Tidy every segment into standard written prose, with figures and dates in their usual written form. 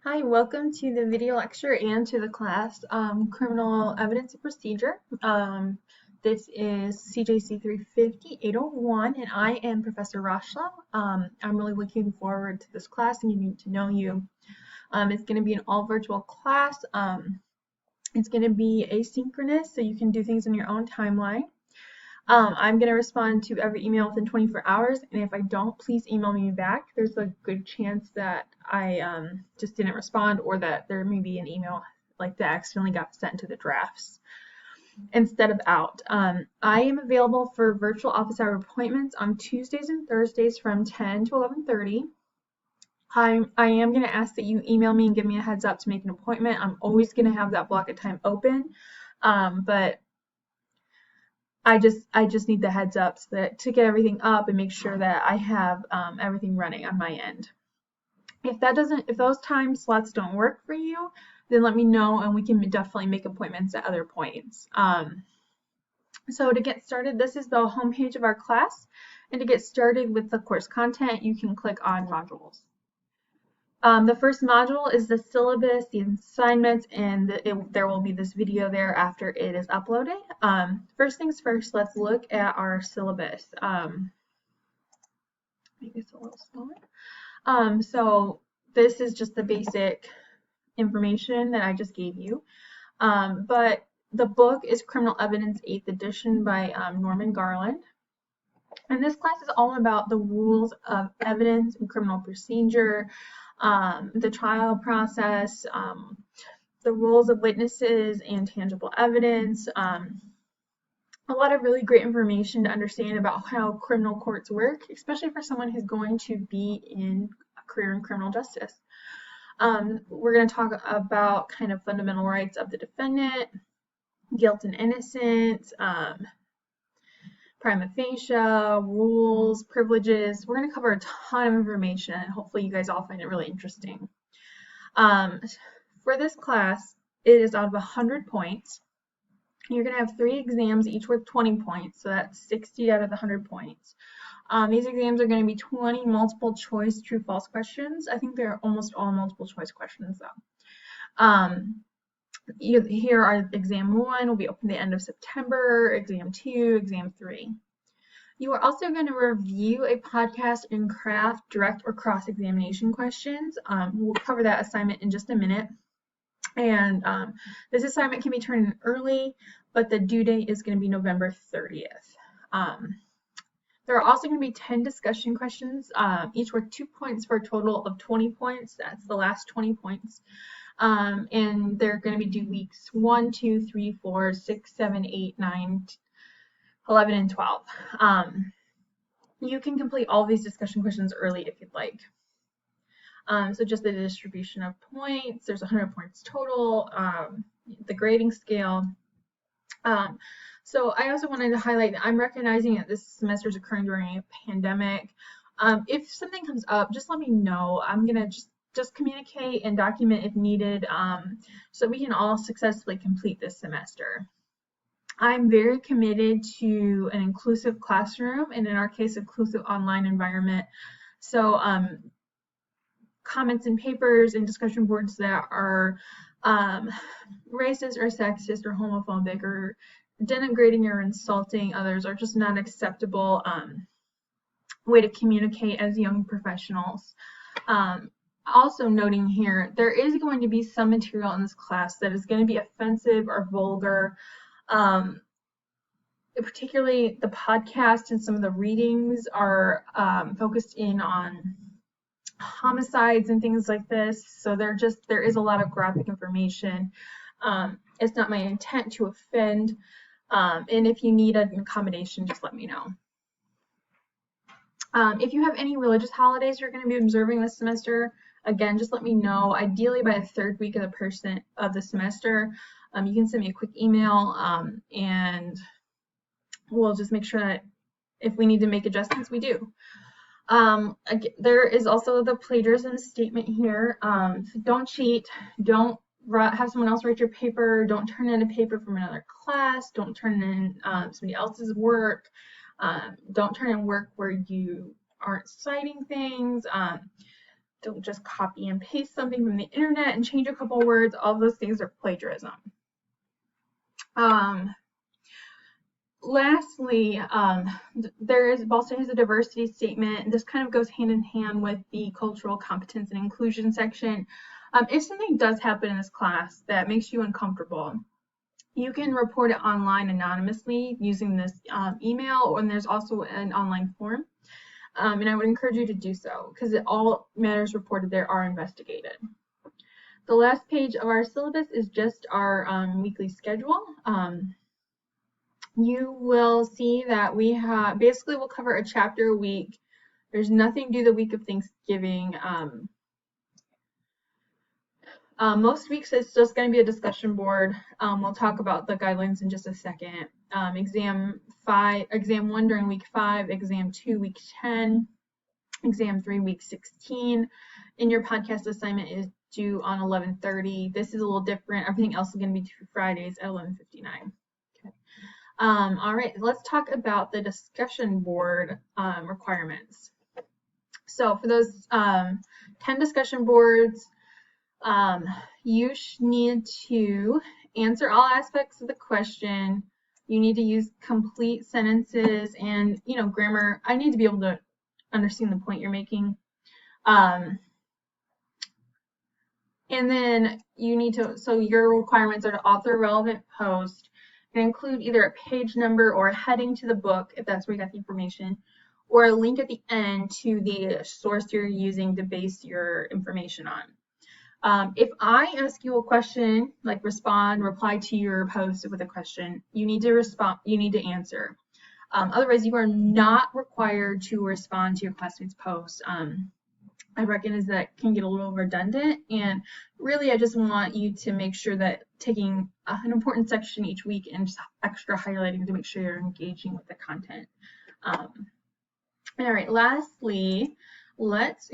Hi, welcome to the video lecture and to the class, Criminal Evidence and Procedure. This is CJC 350-801, and I am Professor Rashla. I'm really looking forward to this class and getting to know you. It's going to be an all virtual class. It's going to be asynchronous, so you can do things in your own timeline. I'm going to respond to every email within 24 hours, and if I don't, please email me back. There's a good chance that I just didn't respond, or that there may be an email like that accidentally got sent to the drafts instead of out. I am available for virtual office hour appointments on Tuesdays and Thursdays from 10 to 11:30. I am going to ask that you email me and give me a heads up to make an appointment. I'm always going to have that block of time open, but I just need the heads up so that to get everything up and make sure that I have everything running on my end. If those time slots don't work for you, then let me know and we can definitely make appointments at other points. So to get started, this is the homepage of our class, and to get started with the course content, you can click on modules. The first module is the syllabus, the assignments, and there will be this video there after it is uploaded. First things first, let's look at our syllabus. Maybe it's a little smaller. So this is just the basic information that I just gave you. But the book is Criminal Evidence 8th edition by Norman Garland. And this class is all about the rules of evidence and criminal procedure, the trial process, the roles of witnesses and tangible evidence, a lot of really great information to understand about how criminal courts work, especially for someone who's going to be in a career in criminal justice. We're going to talk about kind of fundamental rights of the defendant, guilt and innocence, prima facie, rules, privileges. We're going to cover a ton of information, and hopefully you guys all find it really interesting. For this class, it is out of 100 points. You're going to have 3 exams, each worth 20 points, so that's 60 out of the 100 points. These exams are going to be 20 multiple choice true-false questions. I think they're almost all multiple choice questions, though. Here are exam 1 will be open at the end of September, exam 2, exam 3. You are also going to review a podcast and craft direct or cross-examination questions. We'll cover that assignment in just a minute. And this assignment can be turned in early, but the due date is going to be November 30th. There are also going to be 10 discussion questions, each worth 2 points for a total of 20 points. That's the last 20 points. And they're going to be due weeks 1, 2, 3, 4, 6, 7, 8, 9, 11, and 12. You can complete all these discussion questions early if you'd like. So just the distribution of points, there's 100 points total, the grading scale. So I also wanted to highlight that I'm recognizing that this semester is occurring during a pandemic. If something comes up, just let me know. I'm going to just communicate and document if needed, so we can all successfully complete this semester. I'm very committed to an inclusive classroom, and in our case, inclusive online environment. So comments in papers and discussion boards that are racist or sexist or homophobic or denigrating or insulting others are just not acceptable way to communicate as young professionals. Also noting here, there is going to be some material in this class that is going to be offensive or vulgar. Particularly the podcast and some of the readings are focused in on homicides and things like this. So there is a lot of graphic information. It's not my intent to offend. And if you need an accommodation, just let me know. If you have any religious holidays you're going to be observing this semester, again, just let me know. Ideally by the 3rd week of the semester. You can send me a quick email, and we'll just make sure that if we need to make adjustments, we do. There is also the plagiarism statement here. So don't cheat. Don't have someone else write your paper. Don't turn in a paper from another class. Don't turn in somebody else's work. Don't turn in work where you aren't citing things. Don't just copy and paste something from the internet and change a couple words. All those things are plagiarism. Lastly, Boston has a diversity statement, and this kind of goes hand in hand with the cultural competence and inclusion section. If something does happen in this class that makes you uncomfortable, you can report it online anonymously using this email, and there's also an online form. And I would encourage you to do so because all matters reported there are investigated. The last page of our syllabus is just our weekly schedule. You will see that we have basically we'll cover a chapter a week. There's nothing due the week of Thanksgiving. Most weeks it's just going to be a discussion board. We'll talk about the guidelines in just a second. Exam 1 during week 5, exam 2 week 10, exam 3 week 16. And your podcast assignment is due on 11:30. This is a little different. Everything else is going to be due Fridays at 11:59. Okay. All right, let's talk about the discussion board requirements. So for those 10 discussion boards, you need to answer all aspects of the question. You need to use complete sentences and, grammar. I need to be able to understand the point you're making. And then you need to, so your requirements are to author a relevant post and include either a page number or a heading to the book, if that's where you got the information, or a link at the end to the source you're using to base your information on. If I ask you a question, like reply to your post with a question, you need to answer. Otherwise, you are not required to respond to your classmates' posts. I recognize that can get a little redundant, and really I just want you to make sure that taking an important section each week and just extra highlighting to make sure you're engaging with the content. All right, lastly, let's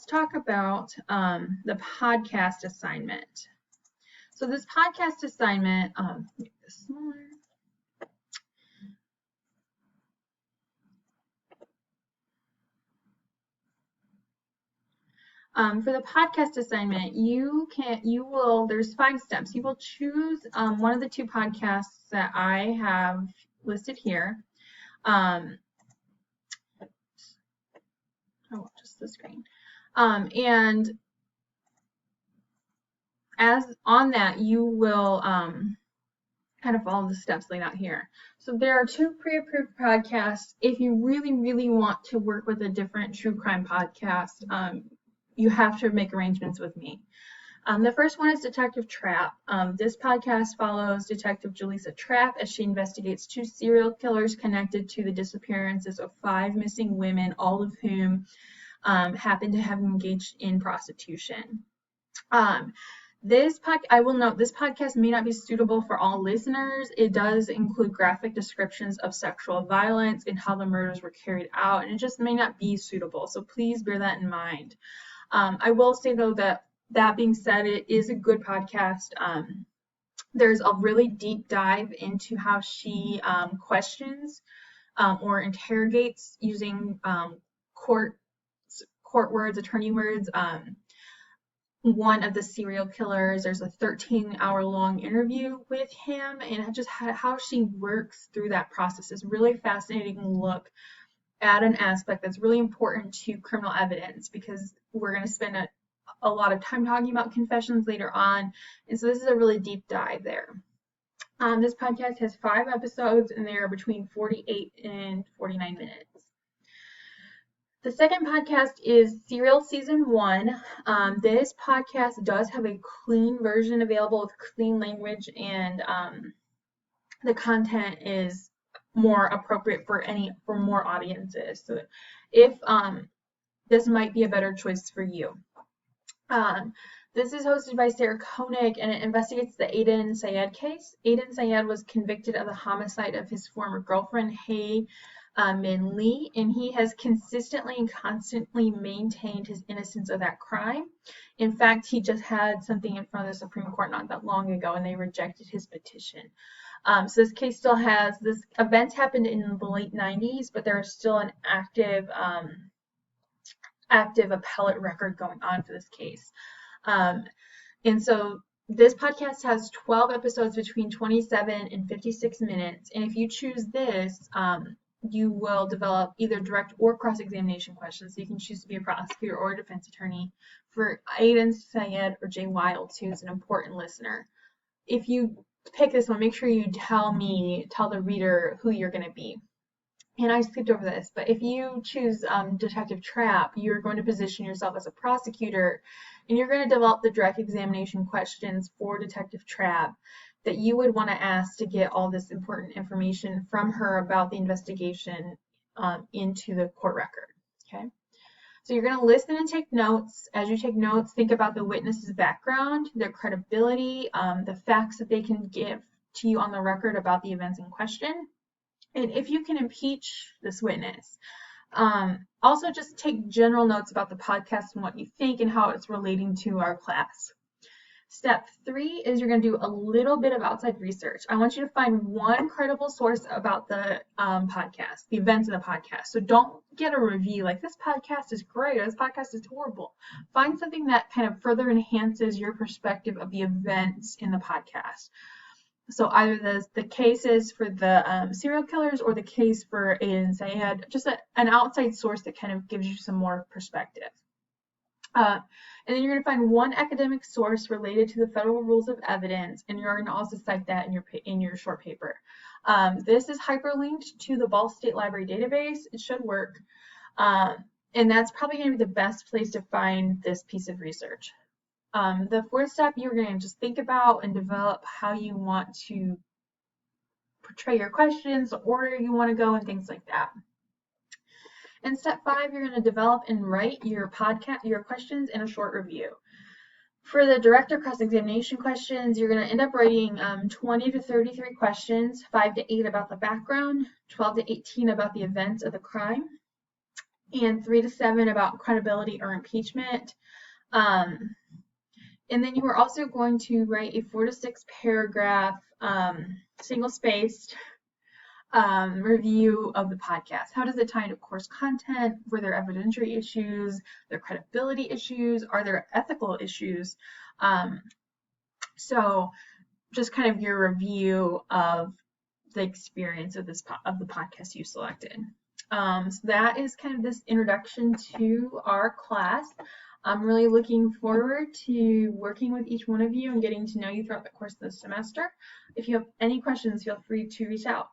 talk about the podcast assignment. So this podcast assignment, make this smaller. For the podcast assignment, there's 5 steps. You will choose one of the 2 podcasts that I have listed here. Just the screen. And as on that, you will kind of follow the steps laid out here. So there are 2 pre-approved podcasts. If you really, really want to work with a different true crime podcast, you have to make arrangements with me. The first one is Detective Trapp. This podcast follows Detective Jaleesa Trapp as she investigates 2 serial killers connected to the disappearances of 5 missing women, all of whom happen to have engaged in prostitution. I will note this podcast may not be suitable for all listeners. It does include graphic descriptions of sexual violence and how the murders were carried out, and it just may not be suitable. So please bear that in mind. I will say though that being said, it is a good podcast. There's a really deep dive into how she questions or interrogates using court words, attorney words. One of the serial killers, there's a 13-hour-long interview with him, and just how she works through that process is really fascinating look at an aspect that's really important to criminal evidence, because we're going to spend a lot of time talking about confessions later on, and so this is a really deep dive there. This podcast has 5 episodes, and they are between 48 and 49 minutes. The second podcast is Serial Season 1. This podcast does have a clean version available with clean language, and the content is more appropriate for more audiences. So if this might be a better choice for you. This is hosted by Sarah Koenig, and it investigates the Aiden Syed case. Aiden Syed was convicted of the homicide of his former girlfriend, Hae Min Lee, and he has consistently and constantly maintained his innocence of that crime. In fact, he just had something in front of the Supreme Court not that long ago, and they rejected his petition. So this case still has, this event happened in the late 90s, but there is still an active active appellate record going on for this case. And so this podcast has 12 episodes between 27 and 56 minutes. And if you choose this, you will develop either direct or cross-examination questions. So you can choose to be a prosecutor or a defense attorney for Aiden, Syed, or Jay Wild, who's an important listener. If you pick this one, make sure you tell the reader who you're going to be. And I skipped over this, but if you choose Detective Trapp, you're going to position yourself as a prosecutor, and you're going to develop the direct examination questions for Detective Trapp that you would want to ask to get all this important information from her about the investigation into the court record. Okay, so you're going to listen and take notes. As you take notes, think about the witness's background, their credibility, the facts that they can give to you on the record about the events in question, and if you can impeach this witness. Also, just take general notes about the podcast and what you think and how it's relating to our class. Step 3 is you're going to do a little bit of outside research. I want you to find one credible source about the podcast, the events of the podcast. So don't get a review like this podcast is great or this podcast is horrible. Find something that kind of further enhances your perspective of the events in the podcast. So either the cases for the serial killers or the case for Aiden and Syed, just an outside source that kind of gives you some more perspective. And then you're going to find one academic source related to the federal rules of evidence, and you're going to also cite that in your short paper. This is hyperlinked to the Ball State Library database. It should work. And that's probably going to be the best place to find this piece of research. The 4th step, you're going to just think about and develop how you want to portray your questions, the order you want to go, and things like that. And step 5, you're going to develop and write your questions in a short review. For the direct or cross-examination questions, you're going to end up writing 20 to 33 questions, 5 to 8 about the background, 12 to 18 about the events of the crime, and 3 to 7 about credibility or impeachment. And then you are also going to write a 4 to 6 paragraph, single-spaced review of the podcast. How does it tie into course content? Were there evidentiary issues? Are there credibility issues? Are there ethical issues? So just kind of your review of the experience of the podcast you selected. So that is kind of this introduction to our class. I'm really looking forward to working with each one of you and getting to know you throughout the course of the semester. If you have any questions, feel free to reach out.